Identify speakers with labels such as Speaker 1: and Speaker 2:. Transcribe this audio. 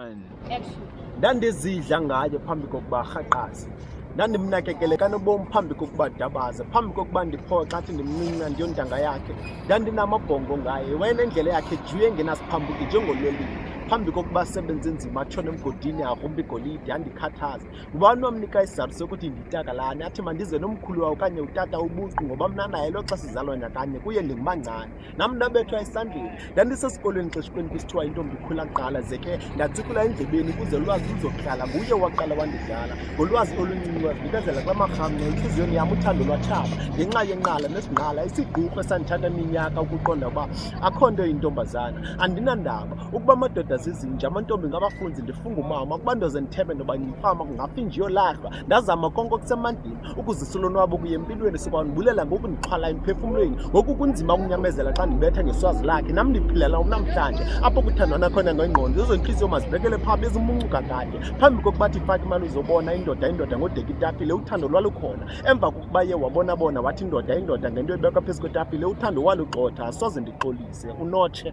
Speaker 1: man.
Speaker 2: Action.
Speaker 1: Ndandizidla ngaye phambi kokuba rhaqaze. Ndandimnakekele kanobomi phambi kokuba dabaze, phambi kokuba ndiphoxe athi ndimncinca ndiyontanga yakhe. Ndandinamabhongo ngaye, wayenendlela yakhe juye engenasiphambuki njengololiwe. Phambi kokuba asebenze nzima atshone emgodini agrumbe igolide andikhathaze. Ngubani wamnika isizathu sokuthi nditakalane athi mandize nomkhulu wayo okanye utata ubuqu ngoba mna naye lo xa sizalwa nyakanye kuye ndingumancane. Nam ndabethwa esandleni, ndandisesikolweni xeshikweni kusithiwa intombi ikhula kuqala ze ke ndatsikula endlebeni ukuze ulwazi luzokuhlala. Nguye waqala wandidlala ngolwazi oluncinci wazibikezela kwamarhamnqa entliziyweni yam uthando lwatshaba ngenxa yenqala nesingqala isigqurho esandithatha iminyaka ukuqonda uba akho nto yintombazana. Andinandaba ukuba amadoda zizinja amantombi ngabafunzi ndifunga umama ukuba ndoze ndithembe noba ngifama kungafi nje yolahlwa. Ndazama konke okusemandleni ukuzisa ulonwabo kuye empilweni sikwandibulela ngoku ndixhwala emphefumlweni ngoku kunzima ukunyamezela xa ndibetha ngeswazi lakhe. Nam ndiphilela unamhlanje apho kuthandwana khona ngengqondo ezo ntliziyo mazibekele phaa bezimuncuka kanye phambi kokuba thi Fatima uzobona indoda ngodeka itafile uthando lwalukhona. Emva kokuba ye wabona wathi indoda ngento ebekwa phezu kwetafile uthando walugxotha. Asoze ndixolise. Unotshe.